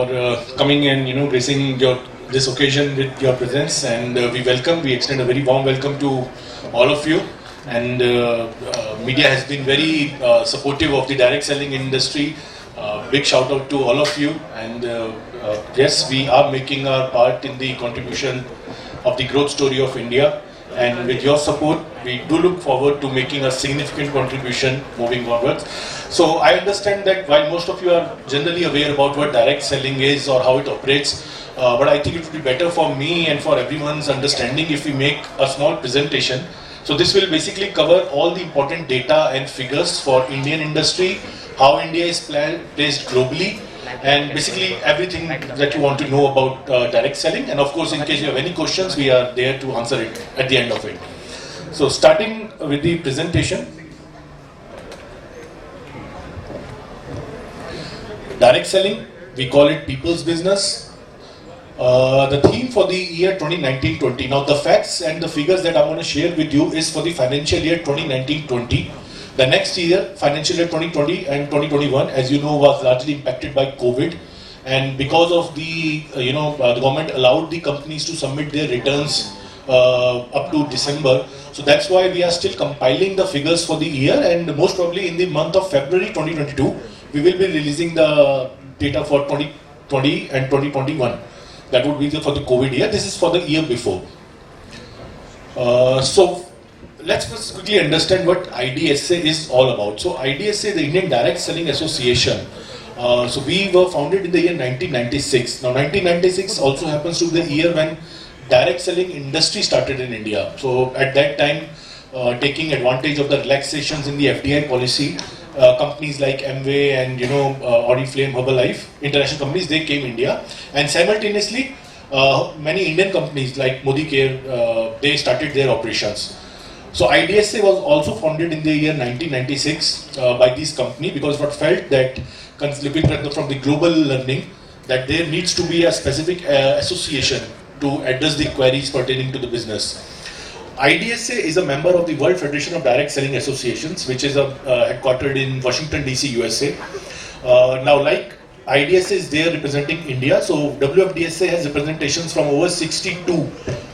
for coming and gracing this occasion with your presence, and we extend a very warm welcome to all of you. And media has been very supportive of the direct selling industry. Big shout out to all of you, and yes, we are making our part in the contribution of the growth story of India. And with your support, we do look forward to making a significant contribution moving onwards. So I understand that while most of you are generally aware about what direct selling is or how it operates, but I think it would be better for me and for everyone's understanding if we make a small presentation. So this will basically cover all the important data and figures for Indian industry, how India is placed globally, and basically everything that you want to know about direct selling. And of course, in case you have any questions, we are there to answer it at the end of it. So starting with the presentation. Direct selling, we call it people's business. The theme for the year 2019-20. Now the facts and the figures that I'm going to share with you is for the financial year 2019-20. The next year, financial year 2020 and 2021, as you know, was largely impacted by COVID, and because of the the government allowed the companies to submit their returns up to December. So that's why we are still compiling the figures for the year, and most probably in the month of February 2022, we will be releasing the data for 2020 and 2021. That would be for the COVID year. This is for the year before. So let's first quickly understand what IDSA is all about. So IDSA, the Indian Direct Selling Association. So we were founded in the year 1996. Now 1996 also happens to be the year when direct selling industry started in India. So at that time, taking advantage of the relaxations in the FDI policy, companies like Amway and Oriflame, Herbalife, international companies, they came India, and simultaneously many Indian companies like Modicare, they started their operations. So IDSA was also founded in the year 1996 by this company because what felt that, looking from the global learning, that there needs to be a specific association to address the queries pertaining to the business. IDSA is a member of the World Federation of Direct Selling Associations, which is headquartered in Washington DC, USA. Now, like IDSA is there representing India, so WFDSA has representations from over 62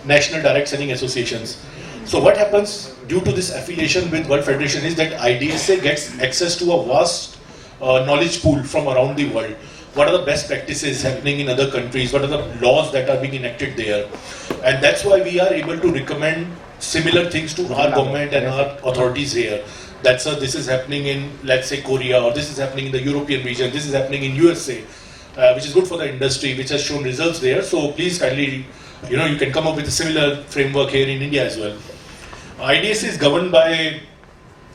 national direct selling associations. So what happens due to this affiliation with World Federation is that IDSA gets access to a vast knowledge pool from around the world. What are the best practices happening in other countries? What are the laws that are being enacted there? And that's why we are able to recommend similar things to our government and our authorities here. This is happening in, let's say, Korea, or this is happening in the European region, this is happening in USA, which is good for the industry, which has shown results there. So please kindly, you can come up with a similar framework here in India as well. IDSA is governed by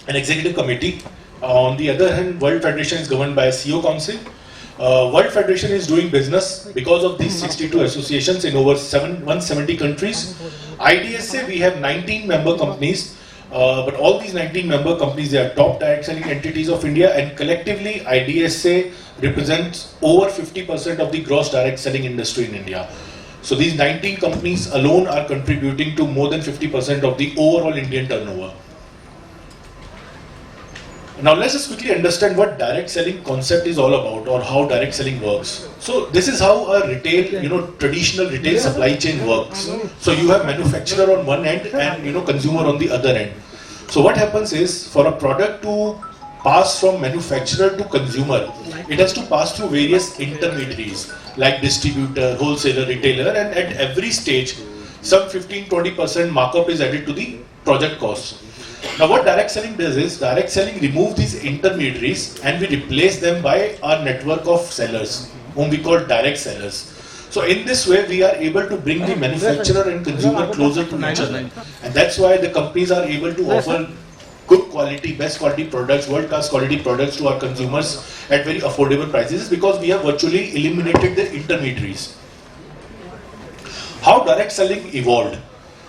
an executive committee. On the other hand, World Federation is governed by a CEO council. World Federation is doing business because of these 62 associations in over 170 countries. IDSA, we have 19 member companies, but all these 19 member companies, they are top direct selling entities of India, and collectively IDSA represents over 50% of the gross direct selling industry in India. So these 19 companies alone are contributing to more than 50% of the overall Indian turnover. Now let's just quickly understand what direct selling concept is all about, or how direct selling works. So this is how a retail, traditional retail supply chain works. So you have manufacturer on one end and consumer on the other end. So what happens is, for a product to pass from manufacturer to consumer, it has to pass through various intermediaries like distributor, wholesaler, retailer, and at every stage some 15-20% markup is added to the project cost. Now what direct selling does is, direct selling removes these intermediaries and we replace them by our network of sellers, whom we call direct sellers. So in this way we are able to bring the manufacturer and consumer closer to each other, and that's why the companies are able to offer good quality, best quality products, world-class quality products to our consumers at very affordable prices, because we have virtually eliminated the intermediaries. How direct selling evolved?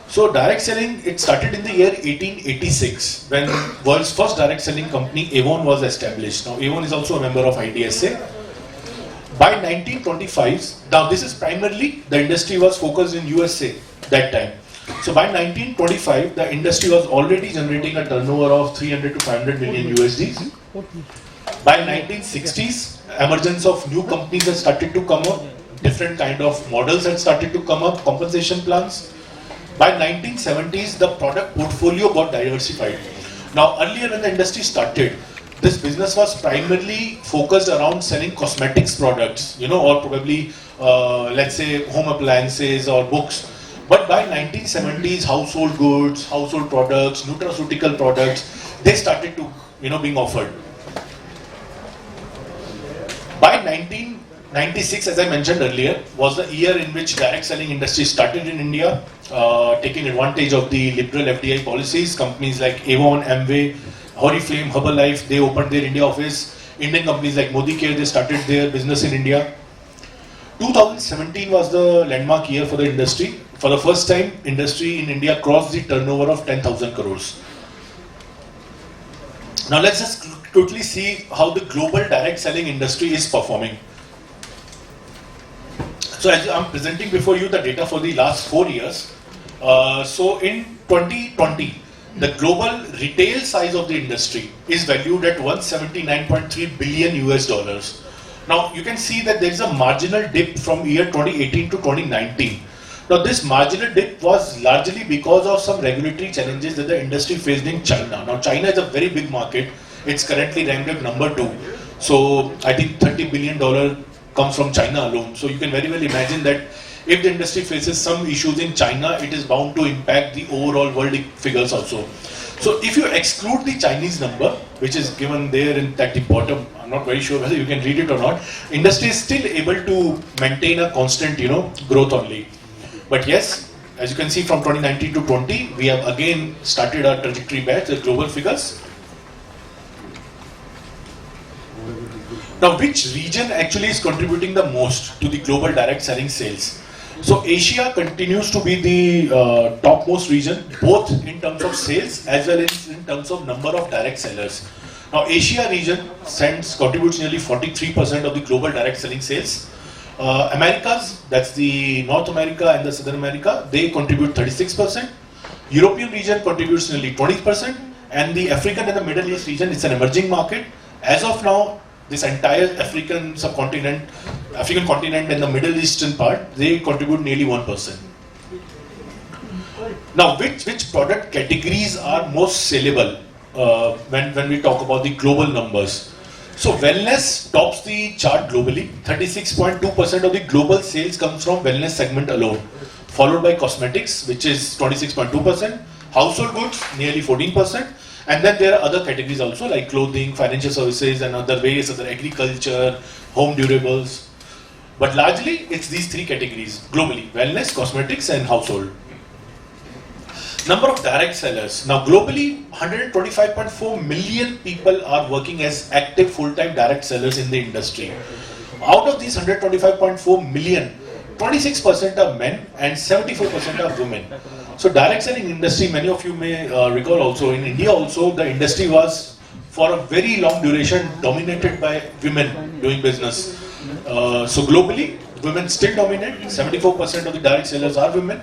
So direct selling, it started in the year 1886 when world's first direct selling company Avon was established. Now Avon is also a member of IDSA. By 1925, now this is primarily, the industry was focused in USA that time. So by 1925, the industry was already generating a turnover of 300 to 500 million USD. By 1960s, emergence of new companies had started to come up, different kind of models had started to come up, compensation plans. By 1970s, the product portfolio got diversified. Now, earlier when the industry started, this business was primarily focused around selling cosmetics products, or probably, let's say, home appliances or books. But by 1970s, household goods, household products, nutraceutical products, they started to, being offered. By 1996, as I mentioned earlier, was the year in which direct selling industry started in India, taking advantage of the liberal FDI policies. Companies like Avon, Amway, Oriflame, Herbalife, they opened their India office. Indian companies like Modicare, they started their business in India. 2017 was the landmark year for the industry. For the first time, industry in India crossed the turnover of 10,000 crores. Now let's just quickly see how the global direct selling industry is performing. So as I'm presenting before you the data for the last 4 years. So in 2020, the global retail size of the industry is valued at 179.3 billion US dollars. Now you can see that there is a marginal dip from year 2018 to 2019. Now this marginal dip was largely because of some regulatory challenges that the industry faced in China. Now China is a very big market. It's currently ranked at number 2. So I think $30 billion comes from China alone. So you can very well imagine that if the industry faces some issues in China, it is bound to impact the overall world figures also. So if you exclude the Chinese number, which is given there in at the bottom, I'm not very sure whether you can read it or not, industry is still able to maintain a constant, growth only. But yes, as you can see from 2019 to 20, we have again started our trajectory back, the global figures. Now, which region actually is contributing the most to the global direct selling sales? So Asia continues to be the topmost region, both in terms of sales as well as in terms of number of direct sellers. Now Asia region contributes nearly 43% of the global direct selling sales. Americas, that's the North America and the Southern America, they contribute 36%. European region contributes nearly 20%, and the African and the Middle East region is an emerging market. As of now, this entire African continent and the Middle Eastern part, they contribute nearly 1%. Now, which product categories are most sellable when we talk about the global numbers? So, wellness tops the chart globally. 36.2% of the global sales comes from wellness segment alone, followed by cosmetics, which is 26.2%, household goods, nearly 14%, and then there are other categories also like clothing, financial services, and other agriculture, home durables. But largely, it's these 3 categories globally: wellness, cosmetics, and household. Number of direct sellers. Now globally, 125.4 million people are working as active full-time direct sellers in the industry. Out of these 125.4 million, 26% are men and 74% are women. So direct selling industry, many of you may recall also, in India also, the industry was for a very long duration dominated by women doing business. So globally, women still dominate. 74% of the direct sellers are women,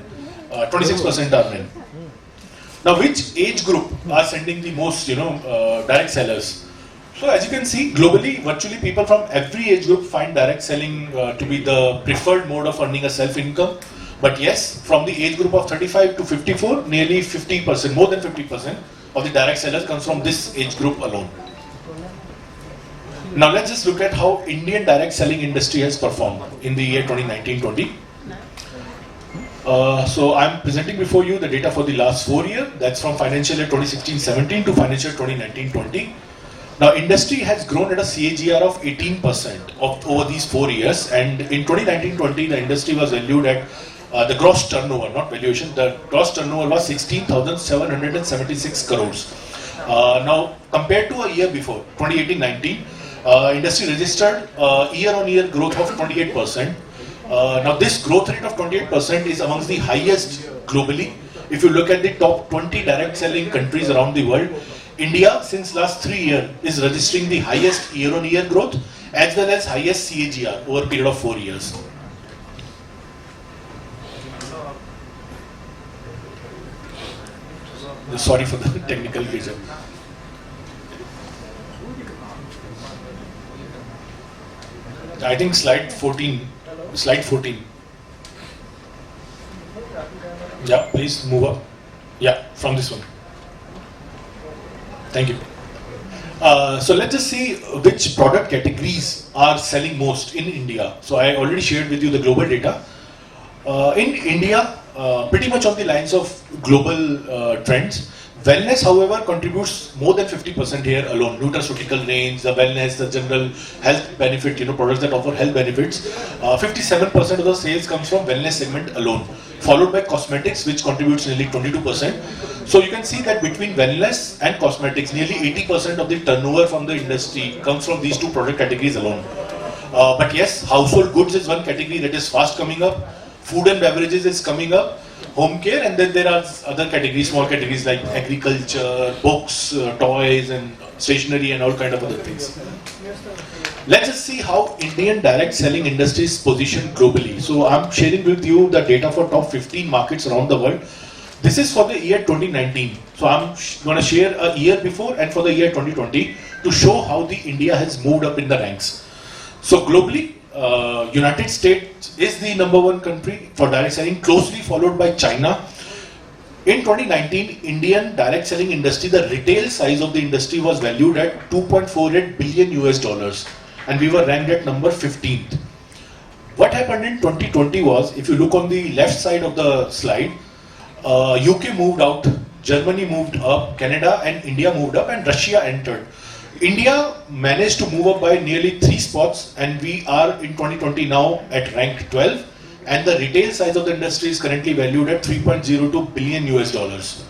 26% are men. Now, which age group are sending the most, direct sellers? So, as you can see, globally, virtually people from every age group find direct selling to be the preferred mode of earning a self-income. But yes, from the age group of 35 to 54, nearly 50%, more than 50% of the direct sellers comes from this age group alone. Now, let's just look at how Indian direct selling industry has performed in the year 2019-20. So I'm presenting before you the data for the last 4 years. That's from financial year 2016-17 to financial 2019-20. Now industry has grown at a CAGR of 18% over these 4 years, and in 2019-20 the industry was valued at the gross turnover, not valuation, the gross turnover was 16,776 crores. Now compared to a year before, 2018-19, industry registered year-on-year growth of 28%. Now this growth rate of 28% is amongst the highest globally. If you look at the top 20 direct selling countries around the world, India since last 3 years is registering the highest year-on-year growth as well as highest CAGR over a period of 4 years. Sorry for the technical glitch. I think slide 14. Slide 14. Yeah, please move up. Yeah, from this one. Thank you. So let's just see which product categories are selling most in India. So I already shared with you the global data. In India, pretty much on the lines of global trends, wellness, however, contributes more than 50% here alone. Nutraceutical range, the wellness, the general health benefit, products that offer health benefits. 57% of the sales comes from wellness segment alone, followed by cosmetics, which contributes nearly 22%. So you can see that between wellness and cosmetics, nearly 80% of the turnover from the industry comes from these two product categories alone. But yes, household goods is one category that is fast coming up. Food and beverages is coming up. Home care, and then there are other categories, small categories like agriculture, books, toys, and stationery, and all kind of other things. Let's just see how Indian direct selling industry is positioned globally. So I'm sharing with you the data for top 15 markets around the world. This is for the year 2019. So I'm going to share a year before and for the year 2020 to show how the India has moved up in the ranks. So globally, United States is the #1 country for direct selling, closely followed by China. In 2019, Indian direct selling industry, the retail size of the industry was valued at 2.48 billion US dollars, and we were ranked at number 15th. What happened in 2020 was, if you look on the left side of the slide, UK moved out, Germany moved up, Canada and India moved up, and Russia entered. India managed to move up by nearly 3 spots, and we are in 2020 now at rank 12, and the retail size of the industry is currently valued at 3.02 billion US dollars.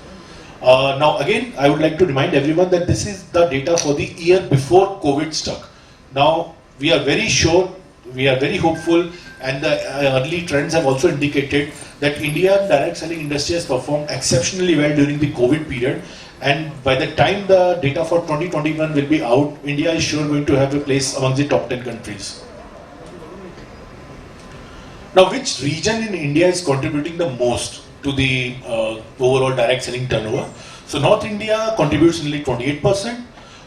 Now again, I would like to remind everyone that this is the data for the year before COVID struck. Now we are very sure, we are very hopeful, and the early trends have also indicated that Indian direct selling industry has performed exceptionally well during the COVID period. And by the time the data for 2021 will be out, India is sure going to have a place among the top 10 countries. Now, which region in India is contributing the most to the overall direct selling turnover? So, North India contributes nearly 28%,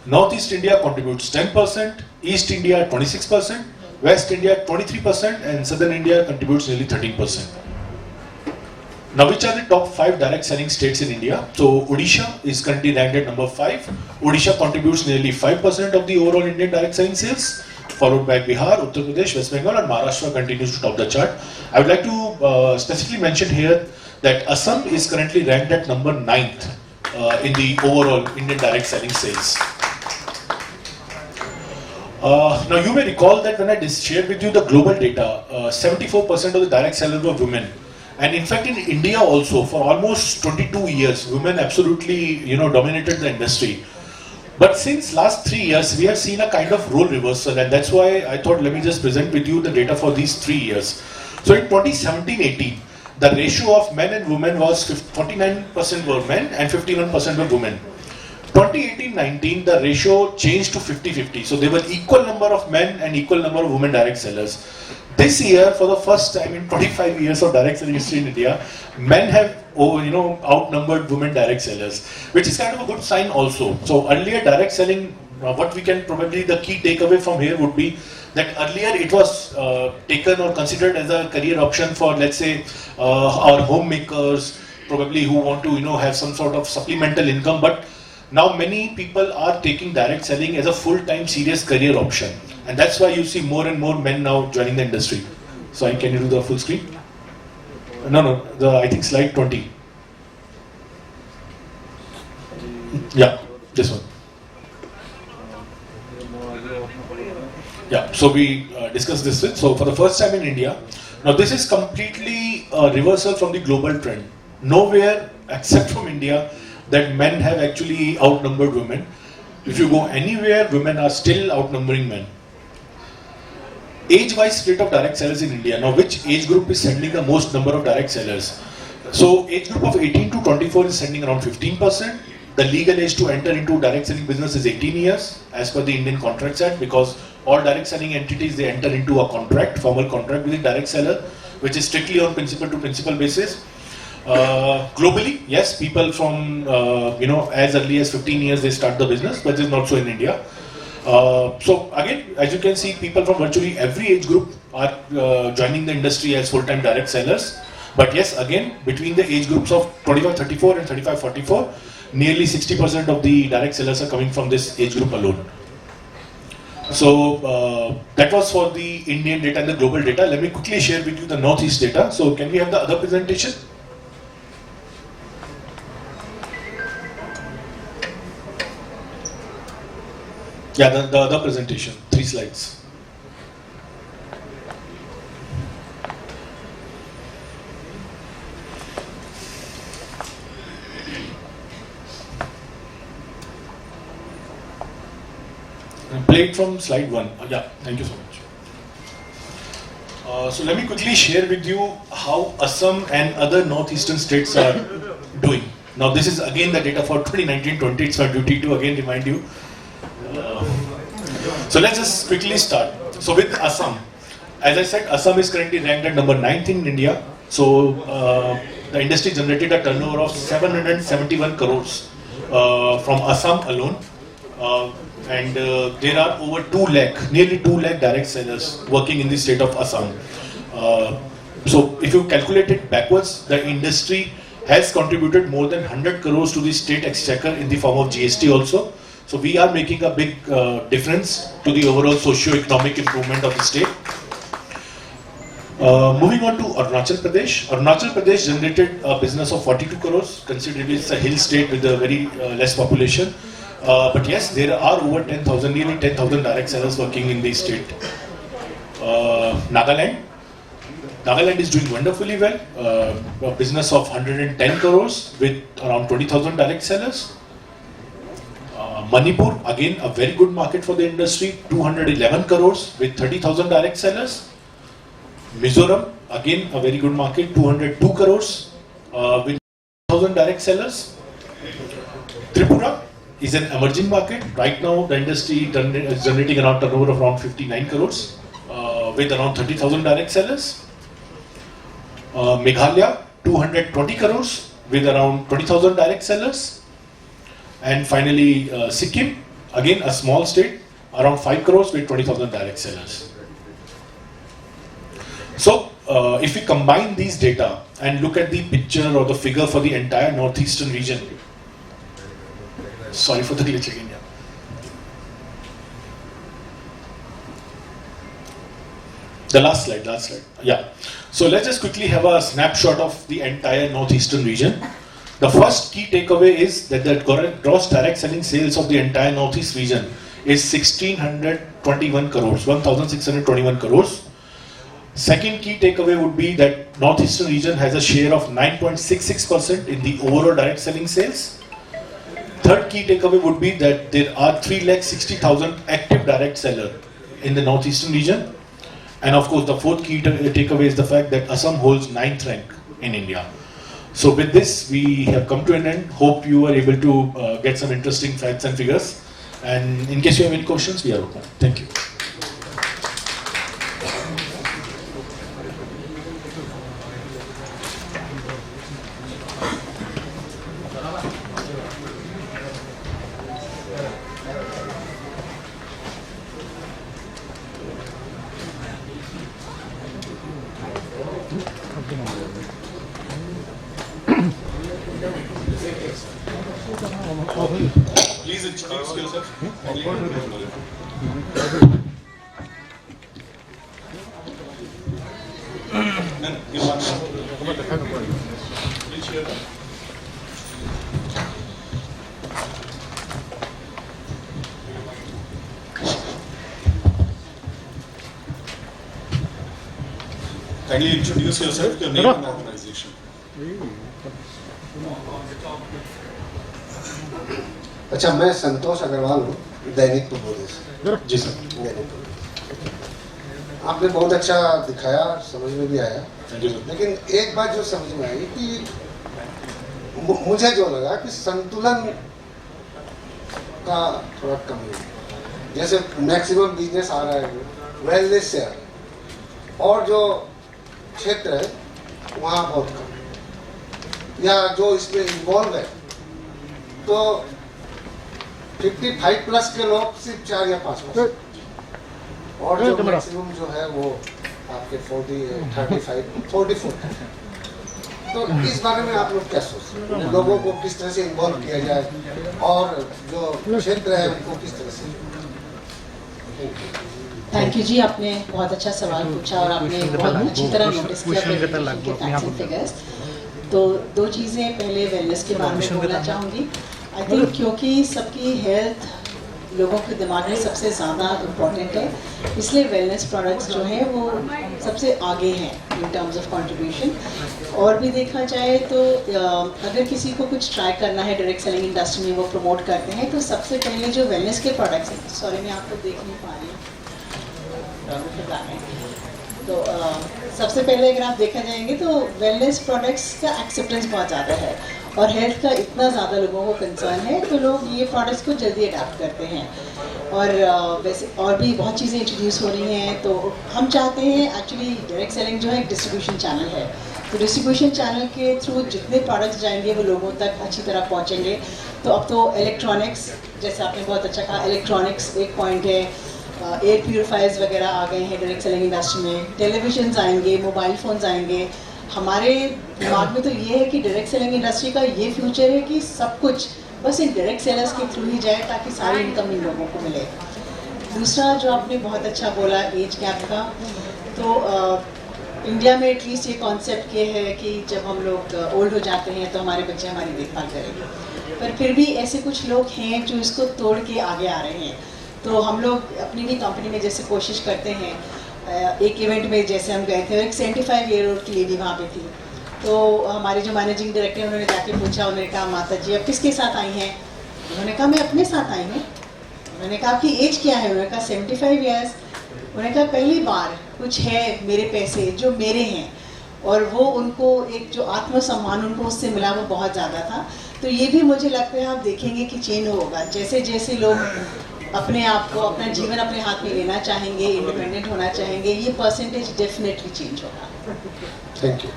Northeast India contributes 10%, East India 26%, West India 23%, and Southern India contributes nearly 13%. Now, which are the top 5 direct selling states in India? So, Odisha is currently ranked at number 5. Odisha contributes nearly 5% of the overall Indian direct selling sales, followed by Bihar, Uttar Pradesh, West Bengal, and Maharashtra continues to top the chart. I would like to specifically mention here that Assam is currently ranked at number 9th in the overall Indian direct selling sales. Now, you may recall that when I shared with you the global data, 74% of the direct sellers were women. And in fact, in India also, for almost 22 years, women absolutely, dominated the industry. But since last 3 years, we have seen a kind of role reversal, and that's why I thought let me just present with you the data for these 3 years. So in 2017-18, the ratio of men and women was 49% were men and 51% were women. 2018-19, the ratio changed to 50-50. So there were equal number of men and equal number of women direct sellers. This year, for the first time in 25 years of direct selling history in India, men have outnumbered women direct sellers, which is kind of a good sign also. So earlier direct selling, what we can probably, the key takeaway from here would be that earlier it was taken or considered as a career option for, let's say, our homemakers, probably who want to have some sort of supplemental income, but now many people are taking direct selling as a full-time serious career option. And that's why you see more and more men now joining the industry. So can you do the full screen? No, I think slide 20. Yeah, this one. Yeah, so we discussed this with. So for the first time in India, now this is completely a reversal from the global trend. Nowhere except from India that men have actually outnumbered women. If you go anywhere, women are still outnumbering men. Age-wise split of direct sellers in India. Now, which age group is sending the most number of direct sellers? So, age group of 18 to 24 is sending around 15%. The legal age to enter into direct selling business is 18 years, as per the Indian Contracts Act, because all direct selling entities, they enter into a contract, formal contract with the direct seller, which is strictly on principal to principal basis. Globally, yes, people from as early as 15 years they start the business, but this is not so in India. So again, as you can see, people from virtually every age group are joining the industry as full-time direct sellers. But yes, again, between the age groups of 25-34 and 35-44, nearly 60% of the direct sellers are coming from this age group alone. So that was for the Indian data and the global data. Let me quickly share with you the Northeast data. So can we have the other presentation? Yeah, the other presentation, 3 slides. Play it from slide 1. Yeah, thank you so much. So let me quickly share with you how Assam and other northeastern states are doing. Now this is again the data for 2019-20. It's my duty to again remind you. So let's just quickly start. So with Assam, as I said, Assam is currently ranked at number 9th in India. So the industry generated a turnover of 771 crores from Assam alone. And there are over 2 lakh, nearly 2 lakh direct sellers working in the state of Assam. So if you calculate it backwards, the industry has contributed more than 100 crores to the state exchequer in the form of GST also. So we are making a big difference to the overall socio-economic improvement of the state. Moving on to Arunachal Pradesh. Arunachal Pradesh generated a business of 42 crores, considering it's a hill state with a very less population. But yes, there are over 10,000, nearly 10,000 direct sellers working in the state. Nagaland. Nagaland is doing wonderfully well. A business of 110 crores with around 20,000 direct sellers. Manipur, again a very good market for the industry, 211 crores with 30,000 direct sellers. Mizoram, again a very good market, 202 crores with 1,000 direct sellers. Tripura is an emerging market. Right now the industry is generating around turnover of around 59 crores with around 30,000 direct sellers. Meghalaya, 220 crores with around 20,000 direct sellers. And finally, Sikkim, again a small state, around 5 crores with 20,000 direct sellers. So, if we combine these data and look at the picture or the figure for the entire northeastern region, sorry for the glitch again. Yeah. The last slide. Yeah. So let's just quickly have a snapshot of the entire northeastern region. The first key takeaway is that the gross direct selling sales of the entire northeast region is 1,621 crores, 1,621 crores. Second key takeaway would be that northeastern region has a share of 9.66% in the overall direct selling sales. Third key takeaway would be that there are 360,000 active direct sellers in the northeastern region. And of course, the fourth key takeaway is the fact that Assam holds 9th rank in India. So with this, we have come to an end. Hope you are able to get some interesting facts and figures. And in case you have any questions, we are open. Thank you. Please introduce yourself. Kindly introduce yourself, your name and organization. अच्छा, मैं संतोष अग्रवाल हूँ, दैनिक प्रबोधन से। जी sir. आपने बहुत अच्छा दिखाया, समझ में भी आया। लेकिन एक बात जो समझ में आई कि मुझे जो लगा कि संतुलन का थोड़ा कमी है। जैसे मैक्सिमम बिजनेस आ रहा है वेलनेस से आ रहा है, और जो क्षेत्र है वहाँ बहुत कम, या जो इसमें इन्वॉल्व है तो 55 प्लस के लोग सिर्फ 4 या 5%, और जो मैक्सिमम जो है वो आपके 40, 35, 44। तो इस बारे में आप लोग क्या सोचते हैं? लोगों को किस तरह से इन्वॉल्व किया जाए और जो क्षेत्र है उनको किस तरह से? थैंक यू जी, आपने बहुत अच्छा सवाल पूछा और आपने बहुत अच्छी तरह नोटिस किया वेरिफिकेशन के फैक्ट्स एंड फिगर्स। तो दो चीज़ें, पहले वेलनेस के बारे में बोलना चाहूँगी। आई थिंक क्योंकि सबकी हेल्थ लोगों के दिमाग में सबसे ज़्यादा इम्पॉर्टेंट है, इसलिए वेलनेस प्रोडक्ट्स जो हैं वो सबसे आगे हैं इन टर्म्स ऑफ कंट्रीब्यूशन। और भी देखा जाए तो अगर किसी को कुछ ट्राई करना है डायरेक्ट सेलिंग इंडस्ट्री में, वो प्रमोट करते हैं, तो सबसे पहले जो वेलनेस के प्रोडक्ट्स हैं, सॉरी मैं आपको देख नहीं पा रही हूँ, तो सबसे पहले अगर आप देखा जाएंगे तो वेलनेस प्रोडक्ट्स का एक्सेप्टेंस बहुत ज़्यादा है और हेल्थ का इतना ज़्यादा लोगों को कंसर्न है, तो लोग ये प्रोडक्ट्स को जल्दी अडाप्ट करते हैं। और वैसे और भी बहुत चीज़ें इंट्रोड्यूस हो रही हैं, तो हम चाहते हैं एक्चुअली डायरेक्ट सेलिंग जो है एक डिस्ट्रीब्यूशन चैनल है, तो डिस्ट्रीब्यूशन चैनल के थ्रू जितने प्रोडक्ट्स जाएंगे वो लोगों तक अच्छी तरह पहुँचेंगे। तो अब तो इलेक्ट्रॉनिक्स, जैसे आपने बहुत अच्छा कहा, इलेक्ट्रॉनिक्स एक पॉइंट है, एयर प्यूरीफायर्स वगैरह आ गए हैं डायरेक्ट सेलिंग इंडस्ट्री में, टेलीविजन्स आएंगे, मोबाइल फ़ोन्स आएंगे। हमारे दिमाग में तो ये है कि डायरेक्ट सेलिंग इंडस्ट्री का ये फ्यूचर है कि सब कुछ बस इन डायरेक्ट सेलर्स के थ्रू ही जाए ताकि सारी इनकम इन लोगों को मिले। दूसरा जो आपने बहुत अच्छा बोला एज गैप का, तो इंडिया में एटलीस्ट ये कॉन्सेप्ट ये है कि जब हम लोग ओल्ड हो जाते हैं तो हमारे बच्चे हमारी देखभाल करेंगे, पर फिर भी ऐसे कुछ लोग हैं जो इसको तोड़ के आगे आ रहे हैं। तो हम लोग अपनी भी कंपनी में जैसे कोशिश करते हैं, एक इवेंट में जैसे हम गए थे और एक 75 ईयर ओल्ड की लेडी वहाँ पे थी, तो हमारे जो मैनेजिंग डायरेक्टर उन्होंने जाके पूछा, उन्होंने कहा माता जी अब किसके साथ आई हैं? उन्होंने कहा मैं अपने साथ आई हूँ। उन्होंने कहा आपकी एज क्या है? उन्होंने कहा 75 ईयर्स। उन्होंने कहा पहली बार कुछ है मेरे पैसे जो मेरे हैं, और वो उनको एक जो आत्मसम्मान उनको उससे मिला वो बहुत ज़्यादा था। तो ये भी मुझे लगता है आप देखेंगे कि चेंज होगा, जैसे जैसे लोग अपने आप को, अपना जीवन अपने हाथ में लेना चाहेंगे, इंडिपेंडेंट होना चाहेंगे, ये परसेंटेज डेफिनेटली चेंज होगा। Thank you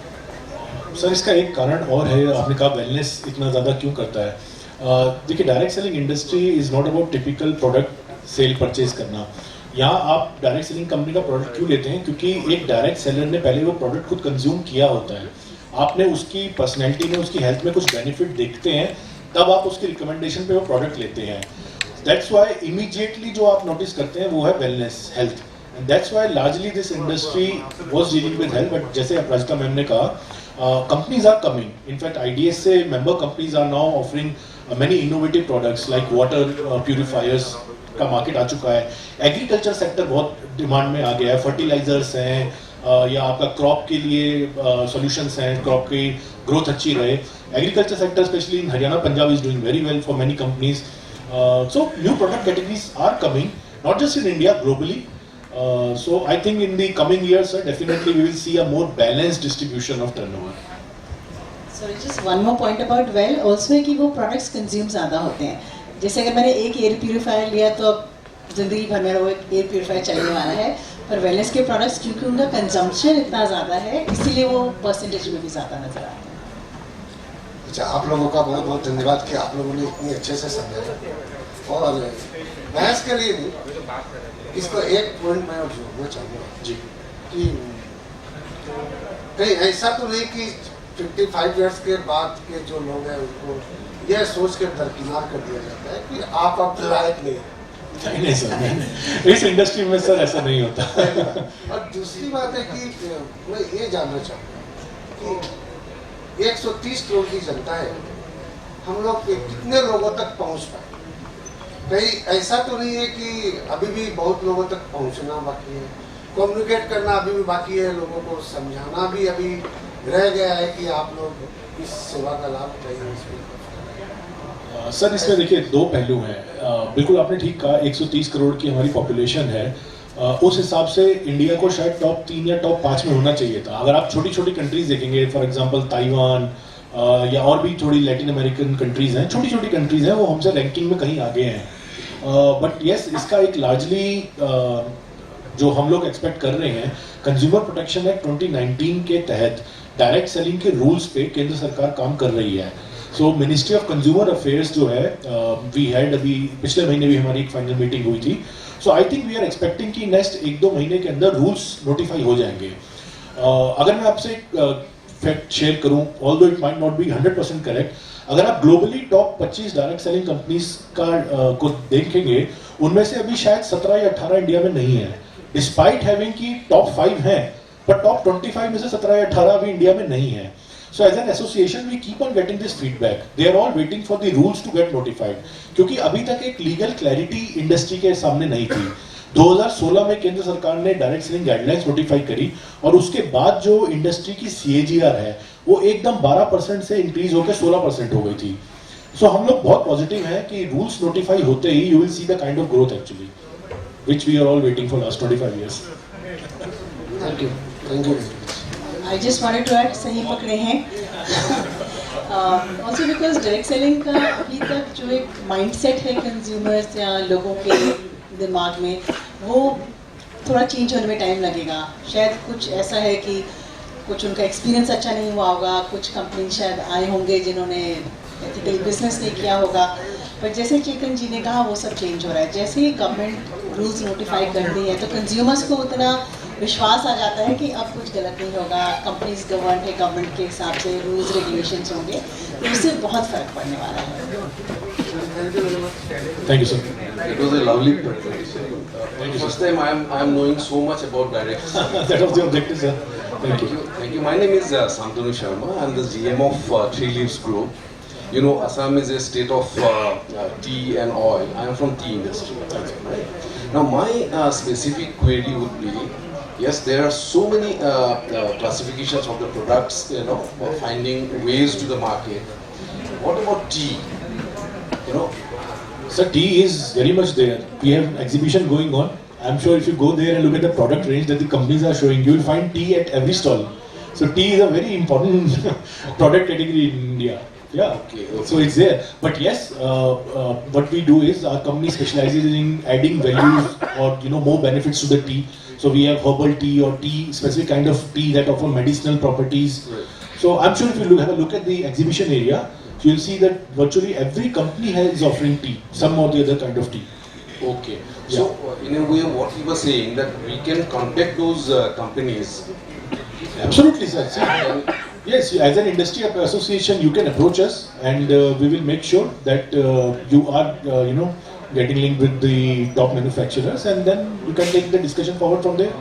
sir. इसका एक कारण और है, आपने कहा वेलनेस इतना ज़्यादा क्यों करता है। देखिए direct selling industry is not about typical product cell purchase करना। यहाँ आप डायरेक्ट सेलिंग कंपनी का प्रोडक्ट क्यों लेते हैं? क्योंकि एक डायरेक्ट सेलर ने पहले वो प्रोडक्ट खुद कंज्यूम किया होता है, आपने उसकी पर्सनैलिटी में, उसकी हेल्थ में कुछ बेनिफिट देखते हैं, तब आप उसकी रिकमेंडेशन पे वो प्रोडक्ट लेते हैं। दैट्स वाई इमीडिएटली जो आप नोटिस करते हैं वो है wellness, health, and that's why largely this industry was dealing with health. But जैसे अपराजिता मैम ने कहा, companies are coming. In fact, IDSA member companies are now offering many innovative products like water purifiers का market आ चुका है। Agriculture sector बहुत demand में आ गया है, फर्टिलाइजर्स हैं या आपका क्रॉप के लिए सॉल्यूशंस हैं, क्रॉप की ग्रोथ अच्छी रहे। Agriculture sector specially in Haryana, Punjab is doing very well for many companies. So new product categories are coming, not just in India, globally. So I think in the coming years, definitely we will see a more balanced distribution of turnover. Sorry, just one more point about well also है कि वो products consume ज़्यादा होते हैं। जैसे अगर मैंने एक एयर प्यूरीफायर लिया तो अब जिंदगी भर में वो एक एयर प्यूरीफायर चलने वाला है, पर वेलनेस के प्रोडक्ट्स क्योंकि उनका कंजम्पशन इतना ज़्यादा है, इसीलिए वो परसेंटेज में भी ज़्यादा नजर आते हैं। अच्छा, आप लोगों का बहुत बहुत धन्यवाद कि आप लोगों ने इतनी अच्छे से समझाया। और बहस के लिए भी इसको एक पॉइंट मैं जोड़ना चाहूँगा जी, कि कहीं ऐसा तो नहीं कि 55 इयर्स के बाद के जो लोग हैं उनको यह सोच के दरकिनार कर दिया जाता है कि आप अब लायक नहीं। नहीं सर, इस इंडस्ट्री में सर ऐसा नहीं होता। और दूसरी बात है कि मैं ये जानना चाहूँगा कि 130 करोड़ की जनता है, हम लोग कितने लोगों तक पहुँच पाए? कहीं ऐसा तो नहीं है कि अभी भी बहुत लोगों तक पहुँचना बाकी है, कम्युनिकेट करना अभी भी बाकी है, लोगों को समझाना भी अभी रह गया है कि आप लोग इस सेवा का लाभ उठाइए? सर इसमें देखिए दो पहलू हैं। बिल्कुल आपने ठीक कहा, 130 करोड़ की हमारी पॉपुलेशन है, उस हिसाब से इंडिया को शायद टॉप 3 या टॉप 5 में होना चाहिए था। अगर आप छोटी छोटी कंट्रीज देखेंगे, फॉर एग्जांपल ताइवान या और भी थोड़ी लैटिन अमेरिकन कंट्रीज हैं, छोटी छोटी कंट्रीज हैं, वो हमसे रैंकिंग में कहीं आगे हैं। बट यस, इसका एक लार्जली जो हम लोग एक्सपेक्ट कर रहे हैं, कंज्यूमर प्रोटेक्शन एक्ट 2019 के तहत डायरेक्ट सेलिंग के रूल्स पे केंद्र सरकार काम कर रही है। सो मिनिस्ट्री ऑफ कंज्यूमर अफेयर्स जो है, वी हैड अभी पिछले महीने भी हमारी एक फाइनल मीटिंग हुई थी. So I think we are expecting कि नेक्स्ट 1-2 महीने के अंदर रूल्स नोटिफाई हो जाएंगे. अगर मैं आपसे फैक्ट शेयर करूं, although it might not be 100% correct, अगर आप globally top 25 direct selling companies का को देखेंगे, उनमें से अभी शायद 17 या 18 इंडिया में नहीं है. डिस्पाइट हैविंग कि टॉप 5 हैं, पर टॉप 25 में से 17 या 18 अभी इंडिया में नहीं है. So as an association we keep on getting this feedback. They are all waiting for the rules to get notified. क्योंकि अभी तक एक लीगल क्लैरिटी इंडस्ट्री के सामने नहीं थी. 2016 में केंद्र सरकार ने डायरेक्ट सेलिंग गाइडलाइंस नोटिफाई करी, और उसके बाद जो इंडस्ट्री की CAGR है वो एकदम 12% से इंक्रीज होकर 16% हो गई थी. सो हम लोग बहुत पॉजिटिव हैं कि रूल्स नोटिफाई होते ही you will see the kind of growth actually which we are all waiting for last 25 years. Thank you. I just wanted to add, सही पकड़े हैं. Also because डायरेक्ट सेलिंग का अभी तक जो एक माइंडसेट है कंज्यूमर्स या लोगों के दिमाग में, वो थोड़ा चेंज होने में टाइम लगेगा. शायद कुछ ऐसा है कि कुछ उनका एक्सपीरियंस अच्छा नहीं हुआ होगा, कुछ कंपनी शायद आए होंगे जिन्होंने एथिकल बिजनेस नहीं किया होगा. पर जैसे चेतन जी ने कहा, वो सब चेंज हो रहा है. जैसे ही गवर्नमेंट रूल्स नोटिफाई करती है तो कंज्यूमर्स को उतना विश्वास आ जाता है कि अब कुछ गलत नहीं होगा, कंपनीज गवर्न है, गवर्नमेंट के हिसाब से रूल्स रेगुलेशंस होंगे, तो उससे बहुत फर्क पड़ने वाला है. Thank you, sir. It was a lovely presentation. First time I am knowing so much about direct selling. That was the objective, sir. Thank you. Thank you. My name is Santanu Sharma. I am the GM of Three Leaves Group. You know, Assam is a state of tea and oil. I am from tea industry. Right? Now, my specific query would be, yes, there are so many classifications of the products, you know, for finding ways to the market. What about tea? You know, Sir, tea is very much there. We have an exhibition going on. I'm sure if you go there and look at the product range that the companies are showing, you will find tea at every stall. So tea is a very important product category in India. Yeah. Okay. So it's there. But yes, what we do is our company specializes in adding values or more benefits to the tea. So we have herbal tea or tea, specific kind of tea that offer medicinal properties. Right. So I'm sure if you have a look at the exhibition area, you'll see that virtually every company is offering tea, some or the other kind of tea. okay. So, in a way, what you were saying that we can contact those companies. Absolutely, sir. See, yes, as an industry association, you can approach us, and we will make sure that you are, getting linked with the top manufacturers, and then you can take the discussion forward from there.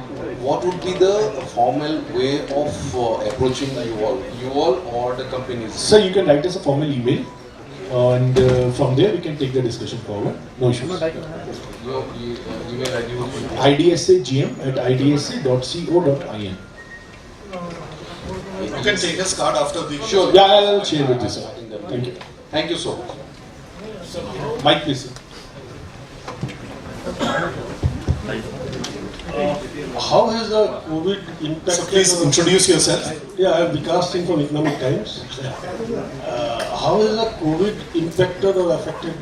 What would be the formal way of approaching you all or the companies? Sir, you can write us a formal email, and from there we can take the discussion forward. No issues. Your email ID would be IDSAGM@idsa.co.in. You can take his card after the Sure. Yeah, I'll share with you, sir. Thank you. Thank you so much. Mike, please, sir. How has the COVID impacted? So please introduce yourself. Yeah, I am Vikas Singh from Economic Times. How has the COVID impacted or affected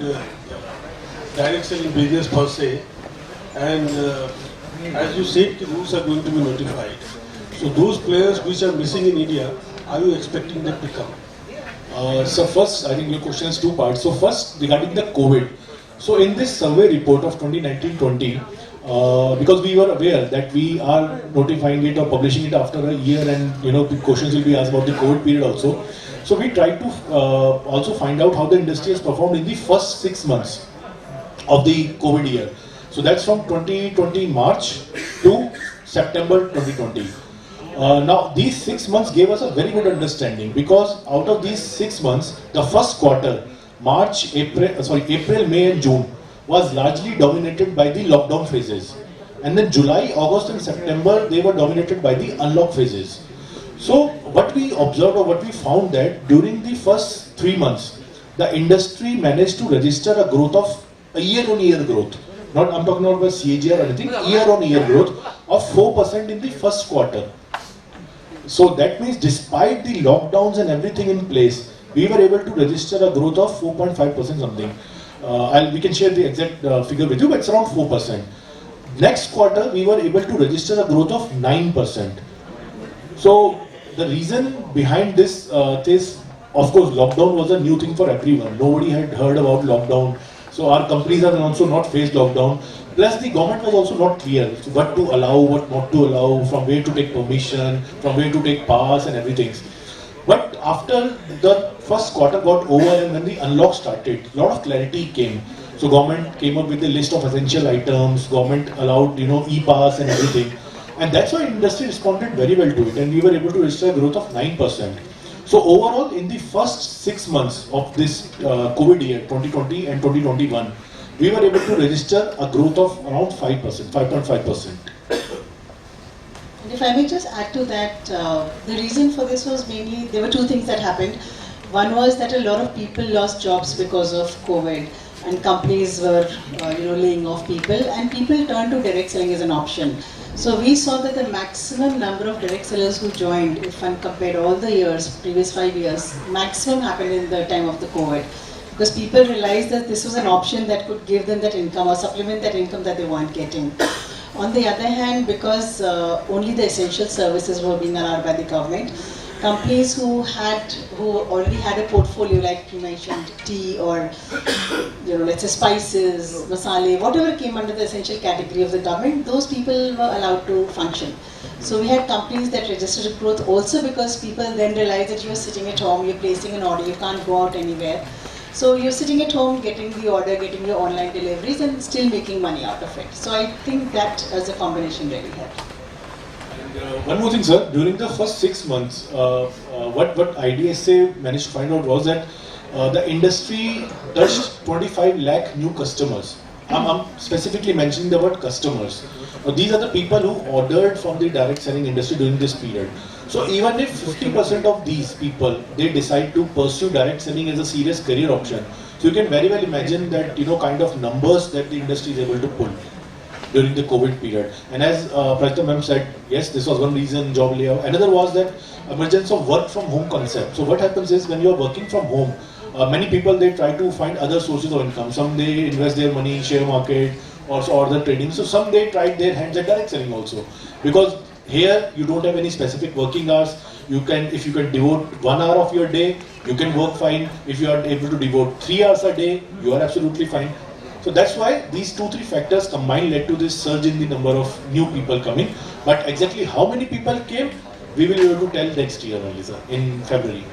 direct selling business per se? And as you said, the rules are going to be notified. So those players which are missing in India, are you expecting them to come? So first, I think your question has two parts. So first, regarding the COVID. So in this survey report of 2019-20, because we were aware that we are notifying it or publishing it after a year, and the questions will be asked about the COVID period also. So we tried to also find out how the industry has performed in the first 6 months of the COVID year. So that's from 2020 March to September 2020. Now these 6 months gave us a very good understanding, because out of these 6 months, the first quarter, April, May and June, was largely dominated by the lockdown phases, and then July, August and September, they were dominated by the unlock phases. So what we observed or what we found that during the first 3 months, the industry managed to register a growth of a year-on-year growth. Not I'm talking about CAGR or anything, year-on-year growth of 4% in the first quarter. So that means despite the lockdowns and everything in place, we were able to register a growth of 4.5% something. We can share the exact figure with you, but it's around 4%. Next quarter, we were able to register a growth of 9%. So the reason behind this is of course, lockdown was a new thing for everyone. Nobody had heard about lockdown. So our companies have also not faced lockdown. Plus, the government was also not clear what to allow, what not to allow, from where to take permission, from where to take pass and everything. But after the first quarter got over and when the unlock started, a lot of clarity came. So government came up with a list of essential items, government allowed, e-pass and everything. And that's why industry responded very well to it, and we were able to register a growth of 9%. So overall, in the first 6 months of this COVID year, 2020 and 2021, we were able to register a growth of around 5%, 5.5%. And if I may just add to that, the reason for this was mainly, there were two things that happened. One was that a lot of people lost jobs because of COVID, and companies were laying off people, and people turned to direct selling as an option. So we saw that the maximum number of direct sellers who joined, if one compared all the years, previous 5 years, maximum happened in the time of the COVID. Because people realized that this was an option that could give them that income or supplement that income that they weren't getting. On the other hand, because only the essential services were being allowed by the government, companies who already had a portfolio, like you mentioned, tea or let's say spices, masala, whatever came under the essential category of the government, those people were allowed to function. So we had companies that registered growth also because people then realized that you're sitting at home, you're placing an order, you can't go out anywhere. So you're sitting at home, getting the order, getting your online deliveries, and still making money out of it. So I think that as a combination really helped. And one more thing, sir. During the first 6 months, what IDSA managed to find out was that the industry touched 25 lakh new customers. I'm specifically mentioning the word customers. These are the people who ordered from the direct selling industry during this period. So even if 50% of these people, they decide to pursue direct selling as a serious career option, so you can very well imagine that, kind of numbers that the industry is able to pull during the COVID period. And as Prajita ma'am said, yes, this was one reason, job layoff. Another was that emergence of work from home concept. So what happens is when you are working from home, many people, they try to find other sources of income. Some they invest their money in share market or the trading. So some they tried their hands at direct selling also. Because here you don't have any specific working hours. If you can devote 1 hour of your day, you can work fine. If you are able to devote 3 hours a day, you are absolutely fine. So that's why these 2-3 factors combined led to this surge in the number of new people coming. But exactly how many people came, we will be able to tell next year only, sir, in February.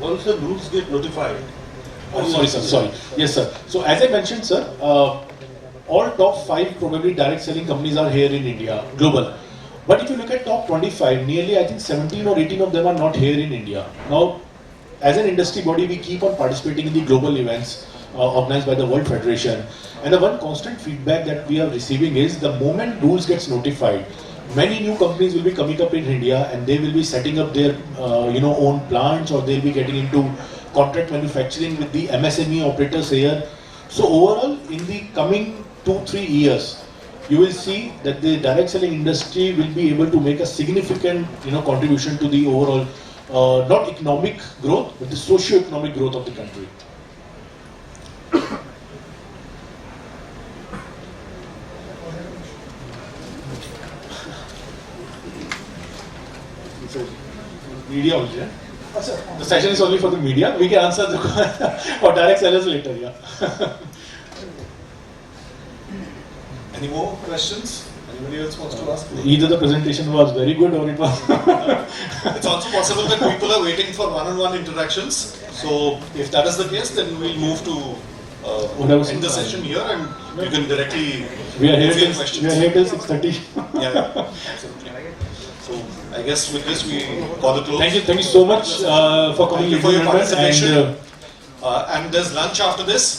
Once the rules get notified. Sorry, sir. Sorry. Yes, sir. So as I mentioned, sir, all top 5 probably direct selling companies are here in India, global. But if you look at top 25, nearly I think 17 or 18 of them are not here in India. Now, as an industry body, we keep on participating in the global events organized by the World Federation. And the one constant feedback that we are receiving is the moment rules gets notified, many new companies will be coming up in India and they will be setting up their own plants, or they'll be getting into contract manufacturing with the MSME operators here. So overall, in the coming 2-3 years, you will see that the direct selling industry will be able to make a significant contribution to the overall not economic growth, but the socio-economic growth of the country. Media only, yeah? The session is only for the media. We can answer the for direct sellers later, yeah. Any more questions? Anybody else wants to ask? Either the presentation was very good or it was. It's also possible that people are waiting for one-on-one interactions. So if that is the case, then we'll move to end the session here, and you can directly We are here move your till questions. 6:30. Yeah, absolutely. So I guess with this we call it close. Thank you so much for coming. Thank you for your gentlemen, participation. And, And there's lunch after this.